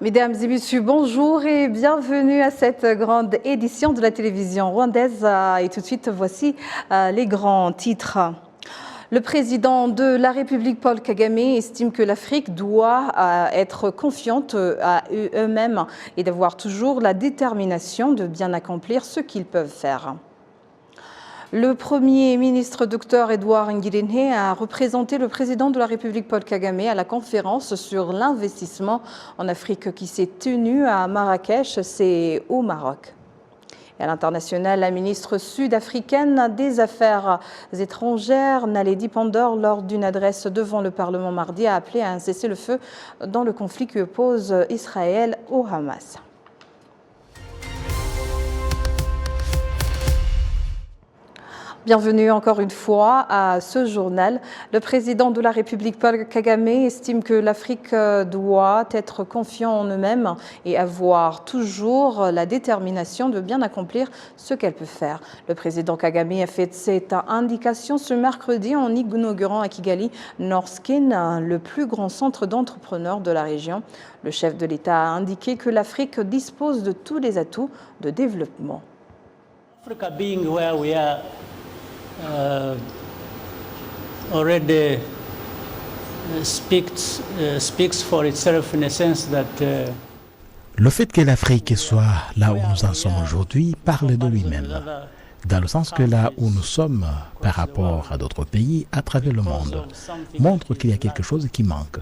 Mesdames et messieurs, bonjour et bienvenue à cette grande édition de la télévision rwandaise. Et tout de suite, voici les grands titres. Le président de la République, Paul Kagame, estime que l'Afrique doit être confiante à eux-mêmes et d'avoir toujours la détermination de bien accomplir ce qu'ils peuvent faire. Le Premier ministre Dr Edouard Ngirente a représenté le président de la République Paul Kagame à la conférence sur l'investissement en Afrique qui s'est tenue à Marrakech, c'est au Maroc. Et à l'international, la ministre sud-africaine des Affaires étrangères, Naledi Pandor, lors d'une adresse devant le Parlement mardi, a appelé à un cessez-le-feu dans le conflit qui oppose Israël au Hamas. Bienvenue encore une fois à ce journal. Le président de la République, Paul Kagame, estime que l'Afrique doit être confiante en eux-mêmes et avoir toujours la détermination de bien accomplir ce qu'elle peut faire. Le président Kagame a fait cette indication ce mercredi en inaugurant à Kigali Norskin, le plus grand centre d'entrepreneurs de la région. Le chef de l'État a indiqué que l'Afrique dispose de tous les atouts de développement. Africa being where we are, already speaks for itself in a sense that le fait que l'Afrique soit là où nous en sommes aujourd'hui parle de lui-même, dans le sens que là où nous sommes par rapport à d'autres pays à travers le monde montre qu'il y a quelque chose qui manque.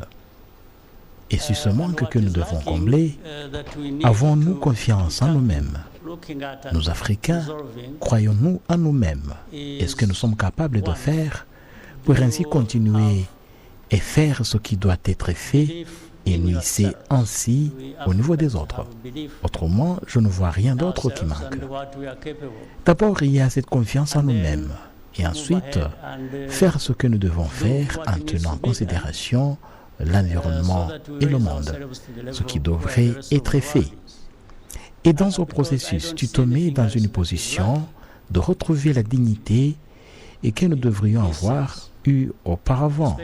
Et sur ce manque que nous devons combler, avons-nous confiance en nous-mêmes? Nous, Africains, croyons-nous en nous-mêmes? Est-ce que nous sommes capables de faire pour ainsi continuer et faire ce qui doit être fait et nous hisser ainsi au niveau des autres? Autrement, je ne vois rien d'autre qui manque. D'abord, il y a cette confiance en nous-mêmes. Et ensuite, faire ce que nous devons faire en tenant en considération l'environnement et le monde, ce qui devrait être fait. Et dans ce processus, tu te mets dans une position de retrouver la dignité et que nous devrions avoir eu auparavant,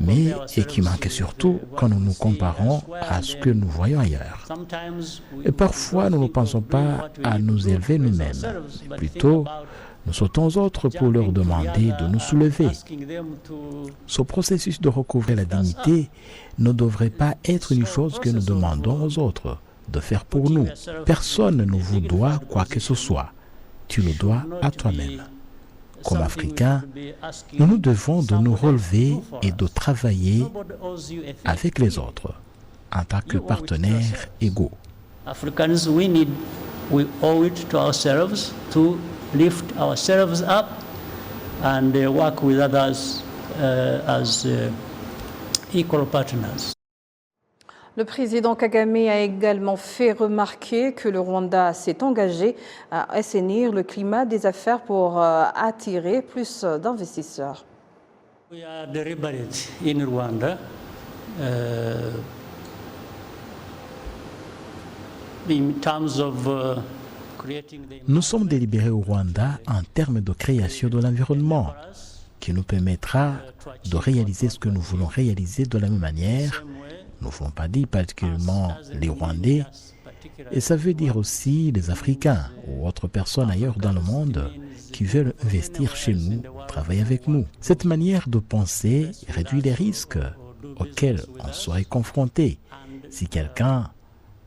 mais et qui manque surtout quand nous nous comparons à ce que nous voyons ailleurs. Et parfois, nous ne pensons pas à nous élever nous-mêmes, plutôt nous sautons aux autres pour leur demander de nous soulever. Ce processus de recouvrer la dignité ne devrait pas être une chose que nous demandons aux autres de faire pour nous. Personne ne vous doit quoi que ce soit. Tu le dois à toi-même. Comme Africains, nous nous devons de nous relever et de travailler avec les autres en tant que partenaires égaux. Africans, we owe it to ourselves to lift ourselves up and work with others as equal partners. Le président Kagame a également fait remarquer que le Rwanda s'est engagé à assainir le climat des affaires pour attirer plus d'investisseurs. We are deliberate in Rwanda in terms of Nous sommes délibérés au Rwanda en termes de création de l'environnement qui nous permettra de réaliser ce que nous voulons réaliser de la même manière. Nous ne voulons pas dire particulièrement les Rwandais, et ça veut dire aussi les Africains ou autres personnes ailleurs dans le monde qui veulent investir chez nous, travailler avec nous. Cette manière de penser réduit les risques auxquels on serait confronté si quelqu'un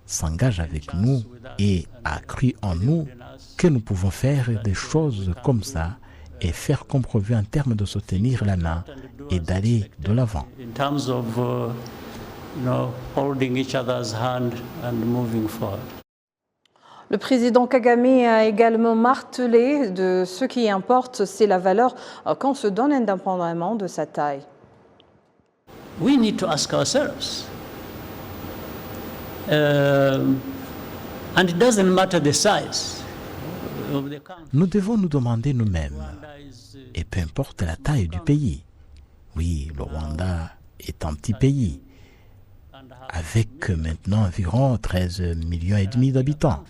s'engage avec nous et a cru en nous que nous pouvons faire des choses comme ça et faire comprover en termes de se tenir la main et d'aller de l'avant. Holding each other's hand and moving forward. Le président Kagame a également martelé de ce qui importe, c'est la valeur qu'on se donne indépendamment de sa taille. We need to ask ourselves, and it doesn't matter the size of the country. Nous devons nous demander nous-mêmes, et peu importe la taille du pays. Oui, le Rwanda est un petit pays, avec maintenant environ 13,5 millions d'habitants.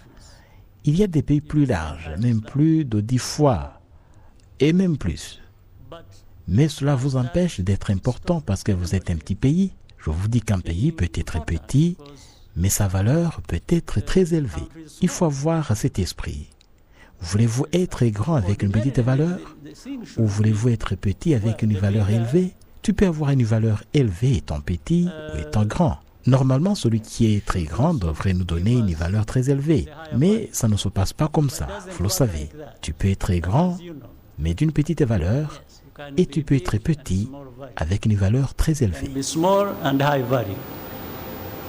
Il y a des pays plus larges, même plus de 10 fois, et même plus. Mais cela vous empêche d'être important parce que vous êtes un petit pays. Je vous dis qu'un pays peut être petit, mais sa valeur peut être très élevée. Il faut avoir cet esprit. Voulez-vous être grand avec une petite valeur ou voulez-vous être petit avec une valeur élevée? Tu peux avoir une valeur élevée étant petit ou étant grand. Normalement, celui qui est très grand devrait nous donner une valeur très élevée. Mais ça ne se passe pas comme ça, vous le savez. Tu peux être très grand, mais d'une petite valeur, et tu peux être petit avec une valeur très élevée.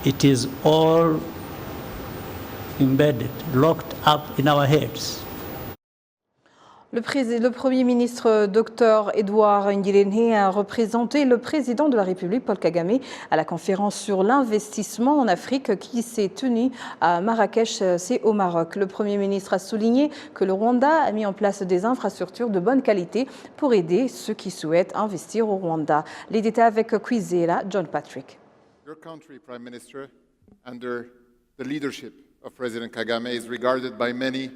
It is all embedded, locked up in our heads. Le Premier ministre Dr Edouard Ngirente a représenté le président de la République Paul Kagame à la conférence sur l'investissement en Afrique qui s'est tenue à Marrakech, c'est au Maroc. Le Premier ministre a souligné que le Rwanda a mis en place des infrastructures de bonne qualité pour aider ceux qui souhaitent investir au Rwanda. Les détails avec Kwizera John Patrick. Your country, Prime Minister, under the leadership of President Kagame, is regarded by many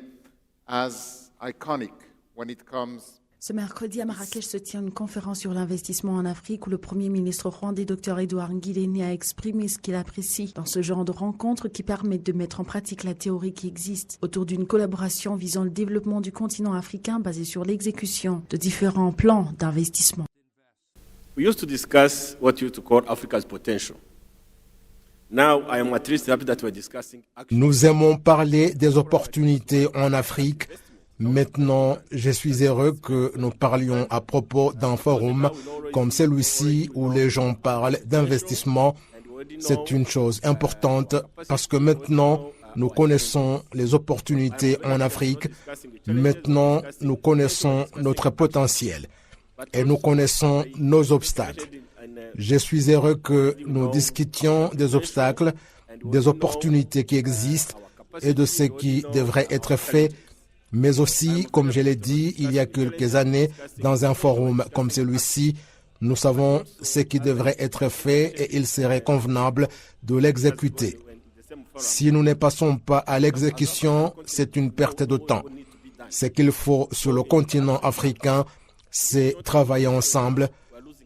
as iconic when it comes. Ce mercredi à Marrakech se tient une conférence sur l'investissement en Afrique où le Premier ministre rwandais Dr Edouard Ngirente a exprimé ce qu'il apprécie dans ce genre de rencontres qui permettent de mettre en pratique la théorie qui existe autour d'une collaboration visant le développement du continent africain basée sur l'exécution de différents plans d'investissement. We used to discuss what you used to call Africa's potential. Now, I am at least happy that we're discussing action. Nous aimons parler des opportunités en Afrique. Maintenant, je suis heureux que nous parlions à propos d'un forum comme celui-ci où les gens parlent d'investissement. C'est une chose importante parce que maintenant, nous connaissons les opportunités en Afrique. Maintenant, nous connaissons notre potentiel et nous connaissons nos obstacles. Je suis heureux que nous discutions des obstacles, des opportunités qui existent et de ce qui devrait être fait. Mais aussi, comme je l'ai dit il y a quelques années, dans un forum comme celui-ci, nous savons ce qui devrait être fait et il serait convenable de l'exécuter. Si nous ne passons pas à l'exécution, c'est une perte de temps. Ce qu'il faut sur le continent africain, c'est travailler ensemble,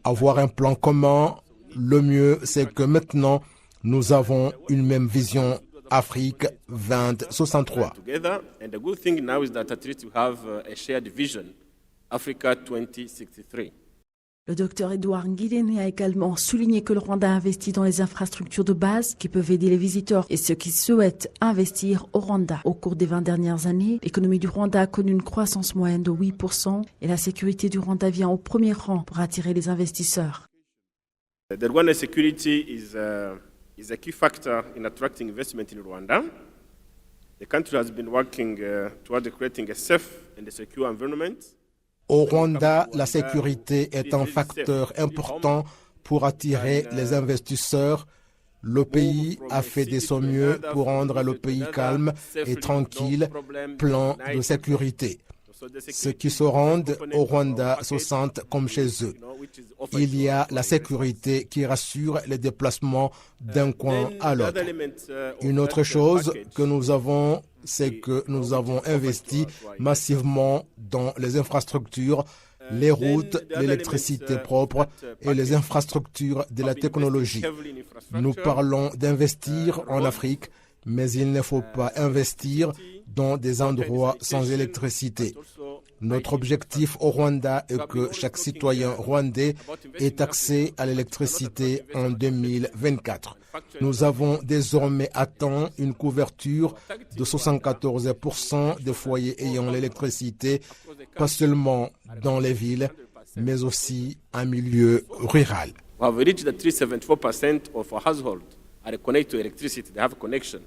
avoir un plan commun. Le mieux, c'est que maintenant, nous avons une même vision Afrique 2063. And the good thing now is that at least we have a shared vision, Africa 2063. Le docteur Edouard Ngirente a également souligné que le Rwanda investit dans les infrastructures de base qui peuvent aider les visiteurs et ceux qui souhaitent investir au Rwanda. Au cours des 20 dernières années, l'économie du Rwanda a connu une croissance moyenne de 8% et la sécurité du Rwanda vient au premier rang pour attirer les investisseurs. The Rwanda security is a key factor in attracting investment in Rwanda. The country has been working toward creating a safe and a secure environment. Au Rwanda, la sécurité est un facteur important pour attirer les investisseurs. Le pays a fait de son mieux pour rendre le pays calme et tranquille, plan de sécurité. Ceux qui se rendent au Rwanda se sentent comme chez eux. Il y a la sécurité qui rassure les déplacements d'un coin à l'autre. Une autre chose que nous avons, c'est que nous avons investi massivement dans les infrastructures, les routes, l'électricité propre et les infrastructures de la technologie. Nous parlons d'investir en Afrique, mais il ne faut pas investir dans des endroits sans électricité. Notre objectif au Rwanda est que chaque citoyen rwandais ait accès à l'électricité en 2024. Nous avons désormais atteint une couverture de 74% des foyers ayant l'électricité, pas seulement dans les villes, mais aussi en milieu rural. We have reached at least 74% of our households are connected to electricity. They have a connection.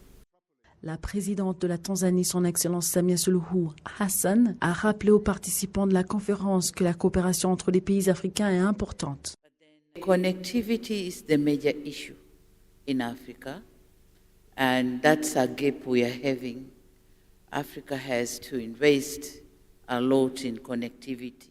La présidente de la Tanzanie, son Excellence Samia Suluhu Hassan, a rappelé aux participants de la conférence que la coopération entre les pays africains est importante. Connectivity is the major issue in Africa, and that's a gap we are having. Africa has to invest a lot in connectivity.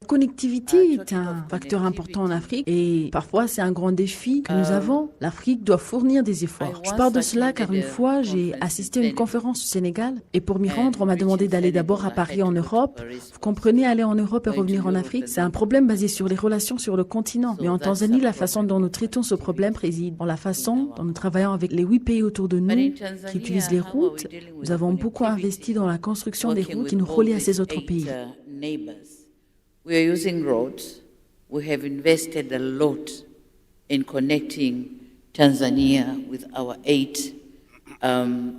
connectivité est un facteur important en Afrique et parfois c'est un grand défi que nous avons. L'Afrique doit fournir des efforts. Je parle de cela car une fois j'ai assisté à une conférence au Sénégal et pour m'y rendre on m'a demandé d'aller d'abord à Paris en Europe. Vous comprenez, aller en Europe et revenir en Afrique, c'est un problème basé sur les relations sur le continent. Mais en Tanzanie, la façon dont nous traitons ce problème réside dans la façon dont nous travaillons avec les 8 pays autour de nous qui utilisent les routes. Nous avons beaucoup investi dans la construction des routes qui nous relient à ces autres pays. We are using roads. We have invested a lot in connecting Tanzania with our 8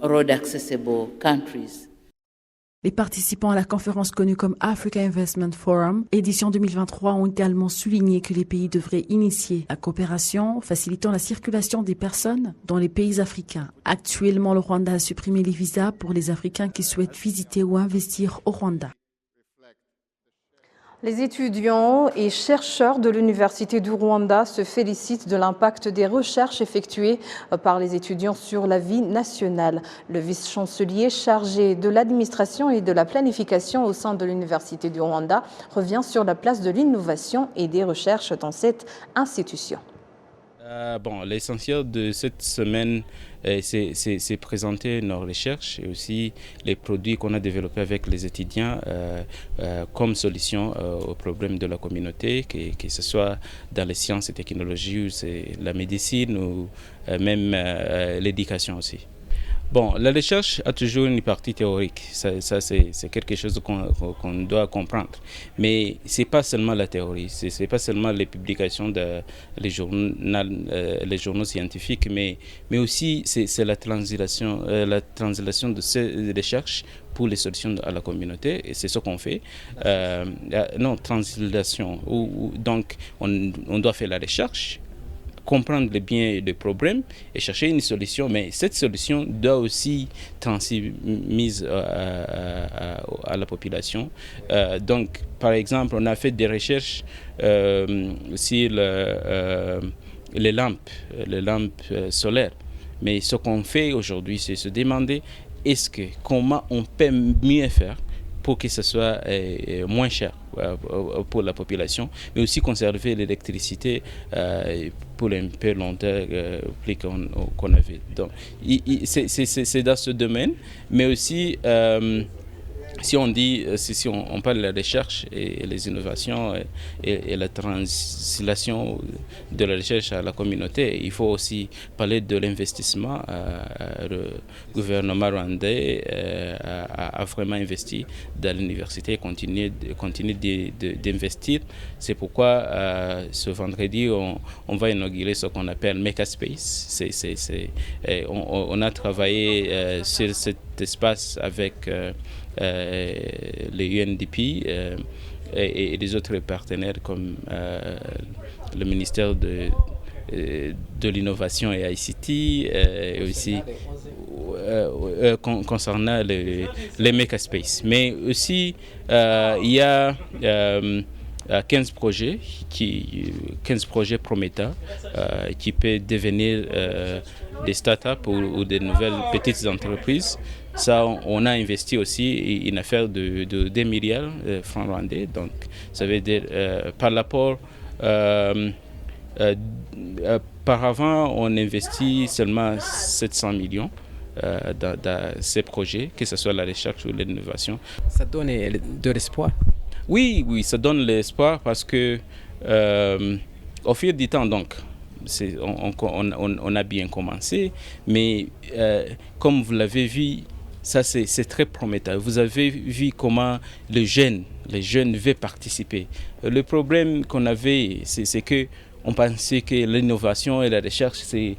road accessible countries. Les participants à la conférence connue comme Africa Investment Forum, édition 2023, ont également souligné que les pays devraient initier la coopération, facilitant la circulation des personnes dans les pays africains. Actuellement, le Rwanda a supprimé les visas pour les Africains qui souhaitent visiter ou investir au Rwanda. Les étudiants et chercheurs de l'Université du Rwanda se félicitent de l'impact des recherches effectuées par les étudiants sur la vie nationale. Le vice-chancelier chargé de l'administration et de la planification au sein de l'Université du Rwanda revient sur la place de l'innovation et des recherches dans cette institution. L'essentiel de cette semaine, c'est présenter nos recherches et aussi les produits qu'on a développés avec les étudiants comme solution aux problèmes de la communauté, que ce soit dans les sciences et technologies, ou la médecine ou même l'éducation aussi. La recherche a toujours une partie théorique, ça c'est quelque chose qu'on doit comprendre. Mais ce n'est pas seulement la théorie, ce n'est pas seulement les publications les journaux scientifiques, mais aussi c'est la translation de ces recherches pour les solutions à la communauté, et c'est ce qu'on fait. Translation, donc on doit faire la recherche, comprendre les biens et les problèmes et chercher une solution, mais cette solution doit aussi transmise à la population. Donc, par exemple, on a fait des recherches sur les lampes solaires, mais ce qu'on fait aujourd'hui, c'est se demander comment on peut mieux faire pour que ce soit moins cher pour la population, mais aussi conserver l'électricité pour un peu longtemps plus qu'on avait. Donc, c'est dans ce domaine, mais aussi si on parle de la recherche et les innovations et la translation de la recherche à la communauté, il faut aussi parler de l'investissement. Le gouvernement rwandais a vraiment investi dans l'université et continue d'investir. C'est pourquoi ce vendredi, on va inaugurer ce qu'on appelle Makerspace. On a travaillé sur cet espace avec les UNDP et les autres partenaires comme le ministère de l'innovation et ICT et aussi concernant les Makerspace. Mais aussi il y a 15 projets prometteurs qui peuvent devenir des startups ou des nouvelles petites entreprises. Ça, on a investi aussi une affaire de 2 milliards de francs rwandais. Donc, ça veut dire par rapport par avant, on investit seulement 700 millions dans ces projets, que ce soit la recherche ou l'innovation. Ça donne de l'espoir? Oui, ça donne l'espoir parce que au fil du temps, donc, on a bien commencé, mais comme vous l'avez vu, ça c'est très prometteur. Vous avez vu comment les jeunes veulent participer. Le problème qu'on avait, c'est que on pensait que l'innovation et la recherche, c'est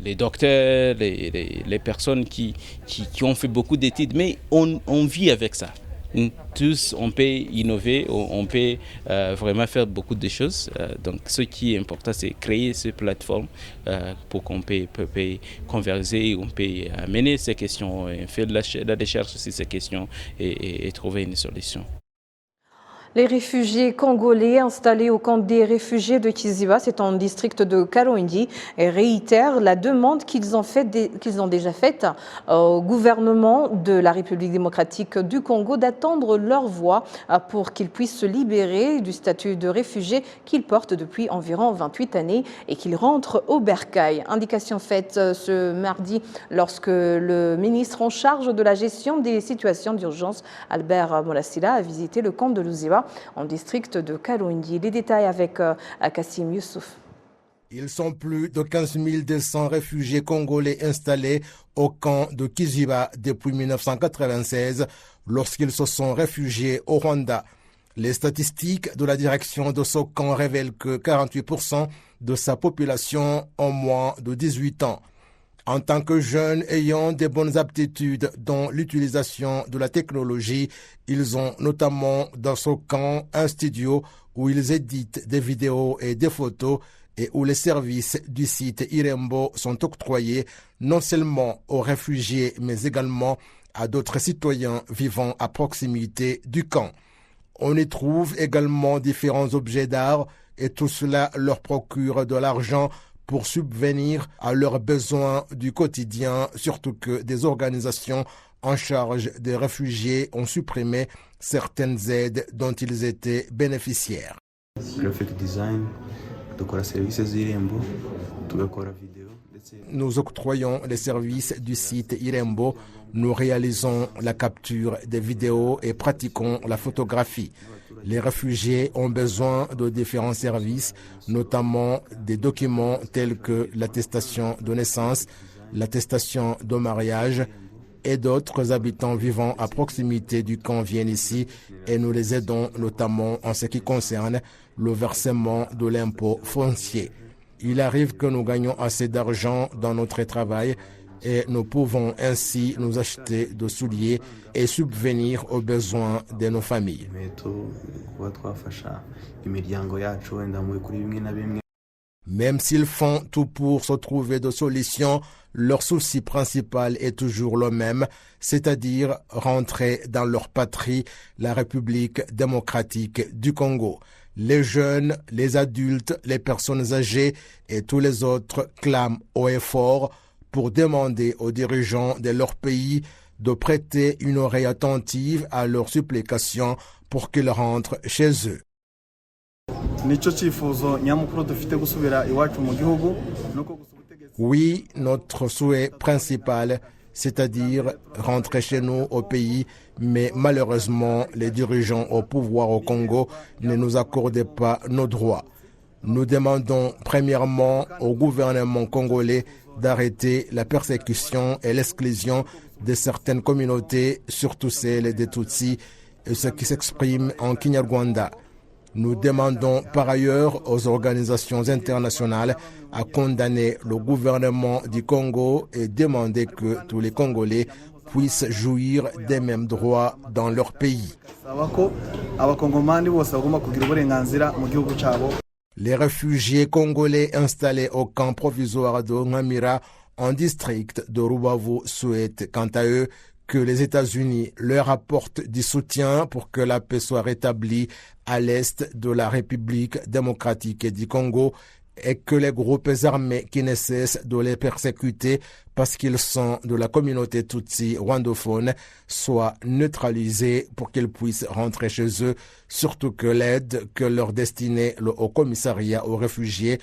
les docteurs, les personnes qui ont fait beaucoup d'études, mais on vit avec ça. Tous, on peut innover, on peut vraiment faire beaucoup de choses. Donc, ce qui est important, c'est créer ces plateformes pour qu'on peut converser, on peut amener ces questions, faire de la recherche sur ces questions et trouver une solution. Les réfugiés congolais installés au camp des réfugiés de Kiziba, c'est en district de Kalonji, réitèrent la demande qu'ils ont déjà faite au gouvernement de la République démocratique du Congo d'attendre leur voix pour qu'ils puissent se libérer du statut de réfugiés qu'ils portent depuis environ 28 années et qu'ils rentrent au bercail. Indication faite ce mardi lorsque le ministre en charge de la gestion des situations d'urgence, Albert Molassila, a visité le camp de Luziba en district de Kalonji. Les détails avec Kassim Youssouf. Ils sont plus de 15 200 réfugiés congolais installés au camp de Kiziba depuis 1996 lorsqu'ils se sont réfugiés au Rwanda. Les statistiques de la direction de ce camp révèlent que 48% de sa population ont moins de 18 ans. En tant que jeunes ayant des bonnes aptitudes dans l'utilisation de la technologie, ils ont notamment dans ce camp un studio où ils éditent des vidéos et des photos et où les services du site Irembo sont octroyés non seulement aux réfugiés mais également à d'autres citoyens vivant à proximité du camp. On y trouve également différents objets d'art et tout cela leur procure de l'argent pour subvenir à leurs besoins du quotidien, surtout que des organisations en charge des réfugiés ont supprimé certaines aides dont ils étaient bénéficiaires. Graphic design, nous octroyons les services du site Irembo, nous réalisons la capture des vidéos et pratiquons la photographie. Les réfugiés ont besoin de différents services, notamment des documents tels que l'attestation de naissance, l'attestation de mariage et d'autres habitants vivant à proximité du camp viennent ici et nous les aidons notamment en ce qui concerne le versement de l'impôt foncier. Il arrive que nous gagnons assez d'argent dans notre travail et nous pouvons ainsi nous acheter de souliers et subvenir aux besoins de nos familles. Même s'ils font tout pour se trouver de solutions, leur souci principal est toujours le même, c'est-à-dire rentrer dans leur patrie, la République démocratique du Congo. Les jeunes, les adultes, les personnes âgées et tous les autres clament haut et fort pour demander aux dirigeants de leur pays de prêter une oreille attentive à leurs supplications pour qu'ils rentrent chez eux. Oui, notre souhait principal, c'est-à-dire rentrer chez nous au pays, mais malheureusement, les dirigeants au pouvoir au Congo ne nous accordaient pas nos droits. Nous demandons premièrement au gouvernement congolais d'arrêter la persécution et l'exclusion de certaines communautés, surtout celles des Tutsis, et ceux qui s'expriment en Kinyarwanda. Nous demandons par ailleurs aux organisations internationales à condamner le gouvernement du Congo et demander que tous les Congolais puissent jouir des mêmes droits dans leur pays. Les réfugiés congolais installés au camp provisoire de Ngamira en district de Rubavu souhaitent quant à eux que les États-Unis leur apportent du soutien pour que la paix soit rétablie à l'est de la République démocratique du Congo et que les groupes armés qui ne cessent de les persécuter parce qu'ils sont de la communauté Tutsi rwandophone soient neutralisés pour qu'ils puissent rentrer chez eux, surtout que l'aide que leur destinait le Haut-Commissariat aux réfugiés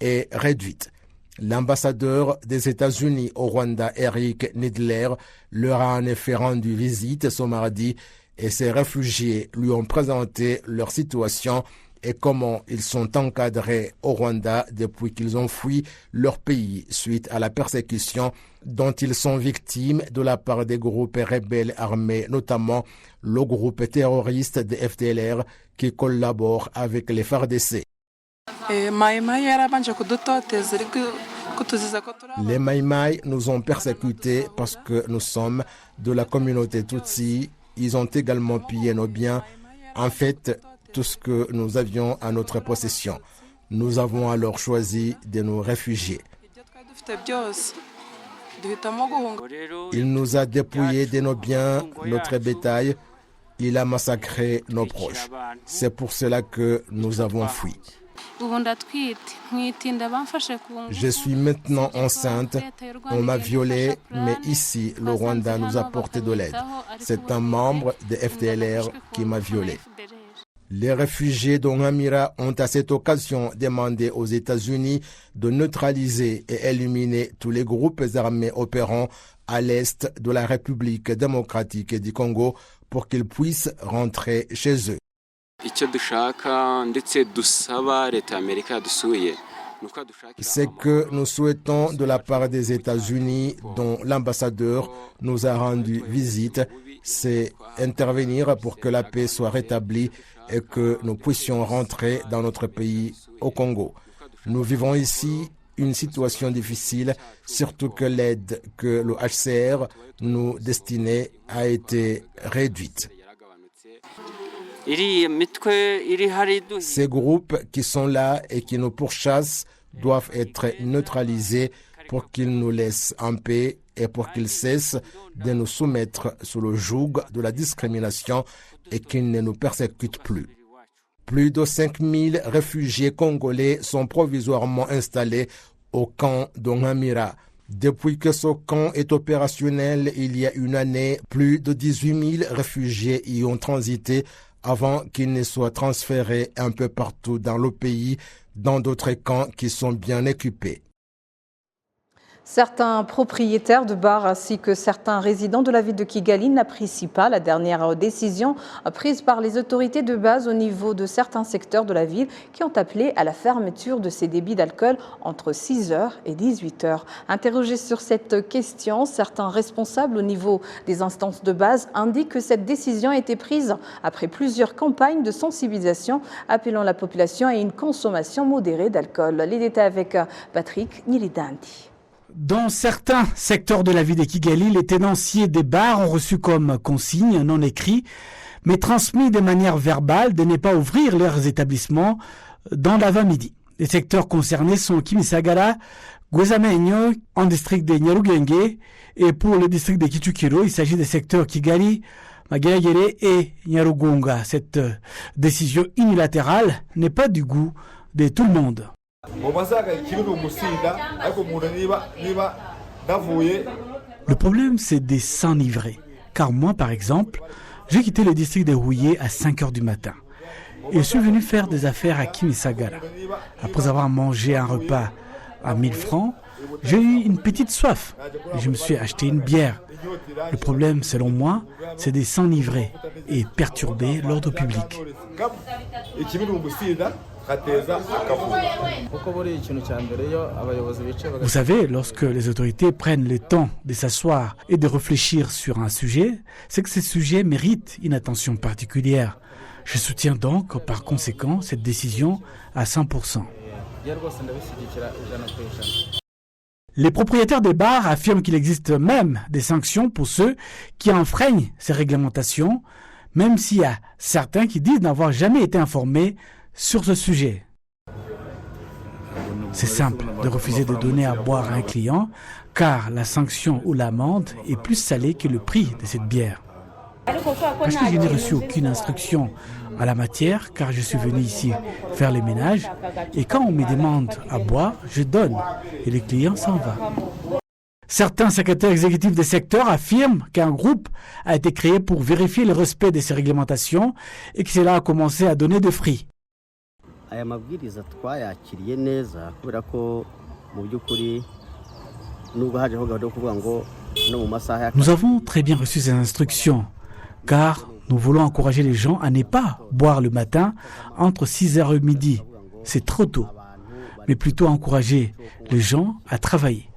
est réduite. L'ambassadeur des États-Unis au Rwanda, Eric Nidler, leur a en effet rendu visite ce mardi et ces réfugiés lui ont présenté leur situation et comment ils sont encadrés au Rwanda depuis qu'ils ont fui leur pays suite à la persécution dont ils sont victimes de la part des groupes rebelles armés, notamment le groupe terroriste de FDLR qui collabore avec les FARDC. Les Maïmaï nous ont persécutés parce que nous sommes de la communauté Tutsi. Ils ont également pillé nos biens. En fait, tout ce que nous avions à notre possession. Nous avons alors choisi de nous réfugier. Il nous a dépouillés de nos biens, notre bétail. Il a massacré nos proches. C'est pour cela que nous avons fui. Je suis maintenant enceinte. On m'a violée, mais ici, le Rwanda nous a porté de l'aide. C'est un membre de FDLR qui m'a violée. Les réfugiés d'Ongamira ont à cette occasion demandé aux États-Unis de neutraliser et éliminer tous les groupes armés opérant à l'est de la République démocratique du Congo pour qu'ils puissent rentrer chez eux. Ce que nous souhaitons de la part des États-Unis, dont l'ambassadeur nous a rendu visite, c'est intervenir pour que la paix soit rétablie et que nous puissions rentrer dans notre pays au Congo. Nous vivons ici une situation difficile, surtout que l'aide que le HCR nous destinait a été réduite. Ces groupes qui sont là et qui nous pourchassent doivent être neutralisés pour qu'ils nous laissent en paix et pour qu'ils cessent de nous soumettre sous le joug de la discrimination et qu'ils ne nous persécutent plus. Plus de 5000 réfugiés congolais sont provisoirement installés au camp d'Ongamira. Depuis que ce camp est opérationnel il y a une année, plus de 18 000 réfugiés y ont transité avant qu'ils ne soient transférés un peu partout dans le pays, dans d'autres camps qui sont bien équipés. Certains propriétaires de bars ainsi que certains résidents de la ville de Kigali n'apprécient pas la dernière décision prise par les autorités de base au niveau de certains secteurs de la ville qui ont appelé à la fermeture de ces débits d'alcool entre 6h et 18h. Interrogés sur cette question, certains responsables au niveau des instances de base indiquent que cette décision a été prise après plusieurs campagnes de sensibilisation appelant la population à une consommation modérée d'alcool. Les détails avec Patrick Nilidandi. Dans certains secteurs de la ville de Kigali, les tenanciers des bars ont reçu comme consigne non écrit, mais transmis de manière verbale, de ne pas ouvrir leurs établissements dans l'avant-midi. Les secteurs concernés sont Kimisagara, Gwezamenyo, en district de Nyarugenge, et pour le district de Kichukiro, il s'agit des secteurs Kigali, Mageragere et Nyarugunga. Cette décision unilatérale n'est pas du goût de tout le monde. Le problème, c'est de s'enivrer. Car moi, par exemple, j'ai quitté le district de Rouillé à 5h du matin. Et je suis venu faire des affaires à Kimisagara. Après avoir mangé un repas à 1000 francs, j'ai eu une petite soif et je me suis acheté une bière. Le problème, selon moi, c'est de s'enivrer et perturber l'ordre public. Vous savez, lorsque les autorités prennent le temps de s'asseoir et de réfléchir sur un sujet, c'est que ce sujet mérite une attention particulière. Je soutiens donc, par conséquent, cette décision à 100%. Les propriétaires des bars affirment qu'il existe même des sanctions pour ceux qui enfreignent ces réglementations, même s'il y a certains qui disent n'avoir jamais été informés sur ce sujet. C'est simple de refuser de donner à boire à un client, car la sanction ou l'amende est plus salée que le prix de cette bière. Parce que je n'ai reçu aucune instruction à la matière, car je suis venu ici faire le ménage, et quand on me demande à boire, je donne, et le client s'en va. Certains secrétaires exécutifs des secteurs affirment qu'un groupe a été créé pour vérifier le respect de ces réglementations et que cela a commencé à donner des fruits. Nous avons très bien reçu ces instructions, car nous voulons encourager les gens à ne pas boire le matin entre 6h et midi. C'est trop tôt, mais plutôt encourager les gens à travailler.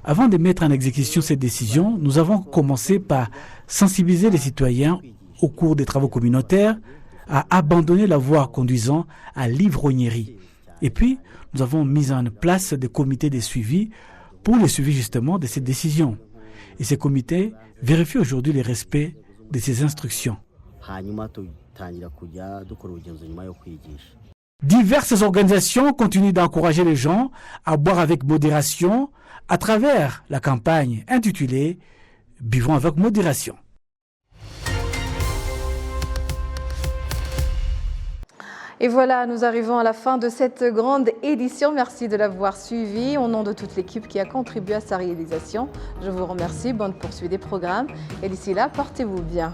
Avant de mettre en exécution cette décision, nous avons commencé par sensibiliser les citoyens au cours des travaux communautaires à abandonner la voie conduisant à l'ivrognerie. Et puis, nous avons mis en place des comités de suivi pour le suivi justement de cette décision. Et ces comités vérifient aujourd'hui le respect de ces instructions. Diverses organisations continuent d'encourager les gens à boire avec modération à travers la campagne intitulée « Buvons avec modération ». Et voilà, nous arrivons à la fin de cette grande édition. Merci de l'avoir suivi. Au nom de toute l'équipe qui a contribué à sa réalisation, je vous remercie. Bonne poursuite des programmes. Et d'ici là, portez-vous bien.